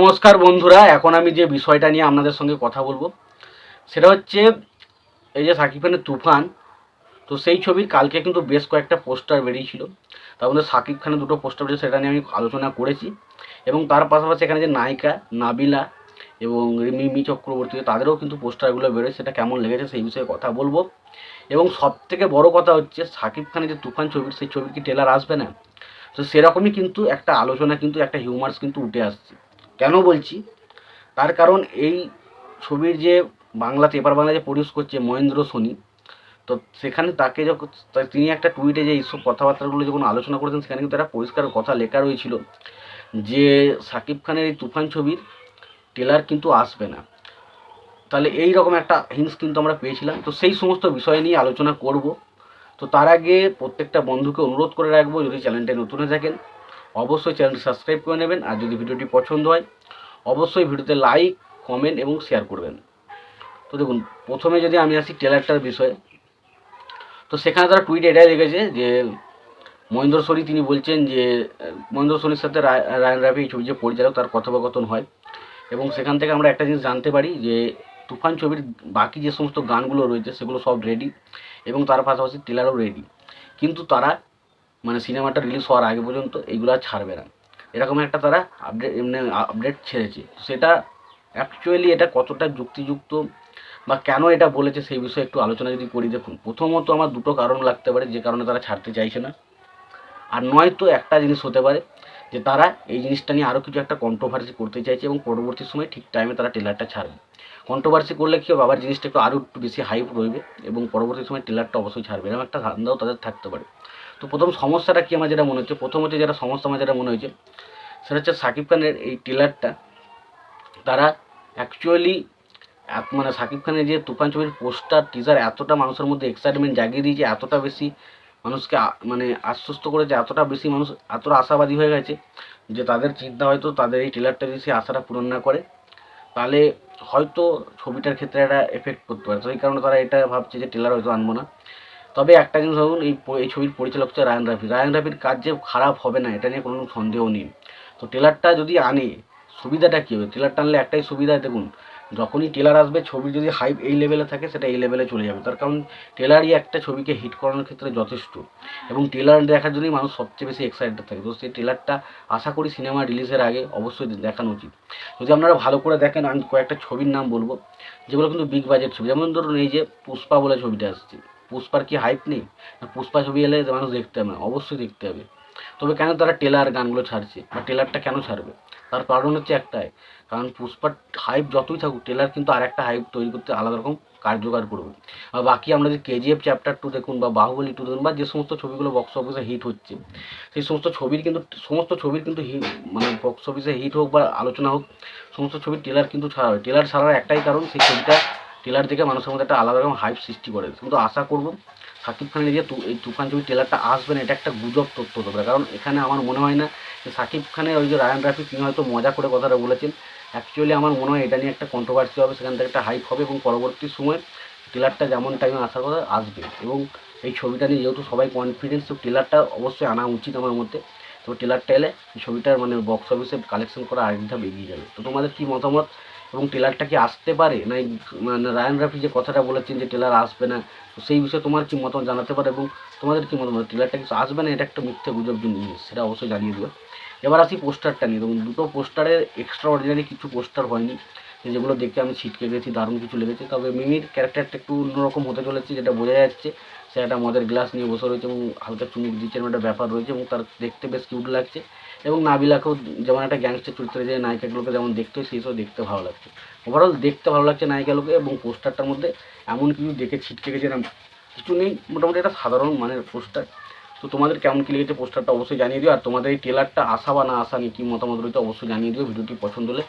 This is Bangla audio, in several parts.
নমস্কার বন্ধুরা, এখন আমি যে বিষয়টা নিয়ে আপনাদের সঙ্গে কথা বলবো সেটা হচ্ছে এই যে শাকিব খানের তুফান। তো সেই ছবির কালকে কিন্তু বেশ কয়েকটা পোস্টার বেরিয়েছিল। তার মধ্যে শাকিব খানের দুটো পোস্টার বেরিয়েছে, সেটা নিয়ে আমি আলোচনা করেছি। এবং তার পাশাপাশি এখানে যে নায়িকা নাবিলা এবং মিমি চক্রবর্তী তাদেরও কিন্তু পোস্টারগুলো বেরোয়, সেটা কেমন লেগেছে সেই বিষয়ে কথা বলবো। এবং সব থেকে বড় কথা হচ্ছে শাকিব খানের যে তুফান ছবির, সেই ছবির কি ট্রেলার আসবে না? তো সেরকমই কিন্তু একটা আলোচনা, কিন্তু একটা হিউমার্স কিন্তু উঠে আসছে। কেন বলছি? তার কারণ এই ছবির যে বাংলাতে এপার বাংলা যে প্রডিউস করছে মহেন্দ্র সোনি, তো সেখানে তাকে যখন তিনি একটা টুইটে যে এইসব কথাবার্তাগুলো যখন আলোচনা করেছেন, সেখানে কিন্তু একটা পরিষ্কার কথা লেখা রয়েছিল যে শাকিব খানের এই তুফান ছবির ট্রেলার কিন্তু আসবে না। তাহলে এই রকম একটা হিন্টস কিন্তু আমরা পেয়েছিলাম। তো সেই সমস্ত বিষয় নিয়ে আলোচনা করব। তো তার আগে প্রত্যেকটা বন্ধুকে অনুরোধ করে রাখবো, যদি চ্যানেলটা নতুন হয়ে থাকেন অবশ্যই চ্যানেলটি সাবস্ক্রাইব করে নেবেন, আর যদি ভিডিওটি পছন্দ হয় অবশ্যই ভিডিওতে লাইক, কমেন্ট এবং শেয়ার করবেন। তো দেখুন, প্রথমে যদি আমি আসি ট্রেলারটার বিষয়ে, তো সেখানে তারা টুইট এটাই লিখেছে যে মহেন্দ্র সোনি তিনি বলছেন যে মহেন্দ্র সোনির সাথে রায়ান রাফি এই ছবির যে পরিচালক তার কথোপকথন হয়। এবং সেখান থেকে আমরা একটা জিনিস জানতে পারি যে তুফান ছবির বাকি যে সমস্ত গানগুলো রয়েছে সেগুলো সব রেডি এবং তার পাশাপাশি ট্রেলারও রেডি, কিন্তু তারা মানে সিনেমাটা রিলিজ হওয়ার আগে পর্যন্ত এইগুলো আর ছাড়বে না, এরকম একটা তারা আপডেট ছেড়েছে। সেটা অ্যাকচুয়ালি এটা কতটা যুক্তিযুক্ত বা কেন এটা বলেছে সেই বিষয়ে একটু আলোচনা যদি করি। দেখুন, প্রথমত আমার দুটো কারণ লাগতে পারে যে কারণে তারা ছাড়তে চাইছে না। আর নয়তো একটা জিনিস হতে পারে যে তারা এই জিনিসটা নিয়ে আরও কিছু একটা কন্ট্রোভার্সি করতে চাইছে এবং পরবর্তী সময় ঠিক টাইমে তারা ট্রেলারটা ছাড়বে। কন্ট্রোভার্সি করলে কী হবে, আবার জিনিসটা একটু আরও একটু বেশি হাইপ রইবে এবং পরবর্তী সময় ট্রেলারটা অবশ্যই ছাড়বে, এরকম একটা ধান্দাও তাদের থাকতে পারে। তো প্রথম সমস্যাটা কী আমার যেটা মনে হচ্ছে, প্রথম হচ্ছে যেটা সমস্যা আমার যেটা মনে হয়েছে সেটা হচ্ছে শাকিব খানের এই ট্রেলারটা তারা অ্যাকচুয়ালি মানে শাকিব খানের যে তুফান ছবির পোস্টার টিজার এতটা মানুষের মধ্যে এক্সাইটমেন্ট জাগিয়ে দিয়েছে, এতটা বেশি মানুষকে মানে আশ্বস্ত করেছে, এতটা বেশি মানুষ এতটা আশাবাদী হয়ে গেছে যে তাদের চিন্তা হয়তো তাদের এই ট্রেলারটা যদি সেই আশাটা পূরণ না করে তাহলে হয়তো ছবিটার ক্ষেত্রে একটা এফেক্ট করতে পারে। তো এই কারণে তারা এটা ভাবছে যে ট্রেলার হয়তো আনবো না। তবে একটা জিনিস ভাবুন, এই ছবির পরিচালক হচ্ছে রায়ান রাফির কাজ যে খারাপ হবে না এটা নিয়ে কোনো সন্দেহ নেই। তো ট্রেলারটা যদি আনে সুবিধাটা কী হবে, ট্রেলারটা আনলে একটাই সুবিধা, দেখুন যখনই ট্রেলার আসবে ছবির যদি হাইপ এই লেভেলে থাকে সেটা এই লেভেলে চলে যাবে। তার কারণ ট্রেলারই একটা ছবিকে হিট করানোর ক্ষেত্রে যথেষ্ট, এবং ট্রেলার দেখার জন্যই মানুষ সবচেয়ে বেশি এক্সাইটেড থাকে। তো সেই ট্রেলারটা আশা করি সিনেমা রিলিজের আগে অবশ্যই দেখানো উচিত। যদি আপনারা ভালো করে দেখেন, আমি কয়েকটা ছবির নাম বলবো যেগুলো কিন্তু বিগ বাজেট ছবি, যেমন ধরুন এই যে পুষ্পা বলে ছবিটা আসছে, পুষ্পার কি হাইপ নেই? পুষ্পা ছবি এলে মানুষ দেখতে হবে না? অবশ্যই দেখতে হবে। তবে কেন তারা ট্রেলার গানগুলো ছাড়ছে বা ট্রেলারটা কেন ছাড়বে? তার কারণ হচ্ছে একটাই, কারণ পুষ্পার হাইপ যতই থাকুক ট্রেলার কিন্তু আর একটা হাইপ তৈরি করতে আলাদা রকম কার্যকর করবে। আর বাকি আমরা যে কেজিএফ চ্যাপ্টার 2 দেখুন বা বাহুবলী 2 দেখুন বা যে সমস্ত ছবিগুলো বক্স অফিসে হিট হচ্ছে, সেই সমস্ত ছবির কিন্তু মানে বক্স অফিসে হিট হোক বা আলোচনা হোক, সমস্ত ছবির ট্রেলার কিন্তু ছাড়া হয়। ট্রেলার ছাড়ার একটাই কারণ, সেই ছবিটা ট্রেলার দেখে মানুষের মধ্যে একটা আলাদা রকম হাইপ সৃষ্টি করে। কিন্তু আশা করব শাকিব খানের যে এই তুফান ছবির ট্রেলারটা আসবে না, এটা একটা গুজব তথ্য হতে পারে। কারণ এখানে আমার মনে হয় না যে শাকিব খানের ওই যে রায়ান রাফি তিনি হয়তো মজা করে কথাটা বলেছেন। অ্যাকচুয়ালি আমার মনে হয় এটা নিয়ে একটা কন্ট্রোভার্সি হবে, সেখান থেকে একটা হাইপ হবে এবং পরবর্তী সময় ট্রেলারটা যেমন টাইমে আসার কথা আসবে। এবং এই ছবিটা নিয়ে যেহেতু সবাই কনফিডেন্স, তো ট্রেলারটা অবশ্যই আনা উচিত আমার মধ্যে। তো ট্রেলারটা এলে এই ছবিটার মানে বক্স অফিসে কালেকশন করা আরেক ধাপ এগিয়ে যাবে। তো তোমাদের কী মতামত, এবং ট্রেলারটা কি আসতে পারে না মানে রায়ান রাফি যে কথাটা বলেছেন যে ট্রেলার আসবে না, তো সেই বিষয়ে তোমার কী মতামত জানাতে পারে, এবং তোমাদের কী মতামত ট্রেলারটা কিছু আসবে না এটা একটা মিথ্যে গুজব জিনিস, সেটা অবশ্যই জানিয়ে দেবে। এবার আসি পোস্টারটা নিয়ে। এবং দুটো পোস্টারের এক্সট্রা অর্ডিনারি কিছু পোস্টার হয়নি, যেগুলো দেখে আমি ছিটকে গেছি, দারুণ কিছু লেগেছে। তবে মিমির ক্যারেক্টারটা একটু অন্যরকম হতে চলেছে, যেটা বোঝা যাচ্ছে। সে একটা মদের গ্লাস নিয়ে বসে রয়েছে এবং হালকা চুমুক দিচ্ছে, এরকম একটা ব্যাপার রয়েছে এবং তার দেখতে বেশ কিউট লাগছে। এবং নাবিলাকেও যেমন একটা গ্যাংস্টার চরিত্রে যে নায়িকাগুলোকে যেমন দেখতে হয় সেই সব দেখতে ভালো লাগছে। ওভারঅল দেখতে ভালো লাগছে নায়িকাগুলোকে, এবং পোস্টারটার মধ্যে এমন কিছু দেখে ছিটকে গেছে না, কিছু নেই, মোটামুটি একটা সাধারণ মানের পোস্টার। তো তোমাদের কেমন কী লেগেছে পোস্টারটা অবশ্যই জানিয়ে দিও, আর তোমাদের এই ট্রেলারটা আসা বা না আসা নিয়ে কী মতামত রয়েছে অবশ্যই জানিয়ে দিও। ভিডিওটি পছন্দ হলে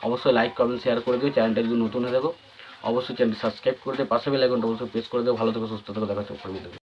অবশ্যই লাইক, কমেন্ট, শেয়ার করে দিও। চ্যানেলটা যদি নতুন হয়ে থাকো অবশ্যই চ্যানেলটি সাবস্ক্রাইব করে দিও, পাশে বেল আইকনটা অবশ্যই প্রেস করে দিও। ভালো থেকো, সুস্থ থেকো, দেখা হচ্ছে পরবর্তী ভিডিওতে।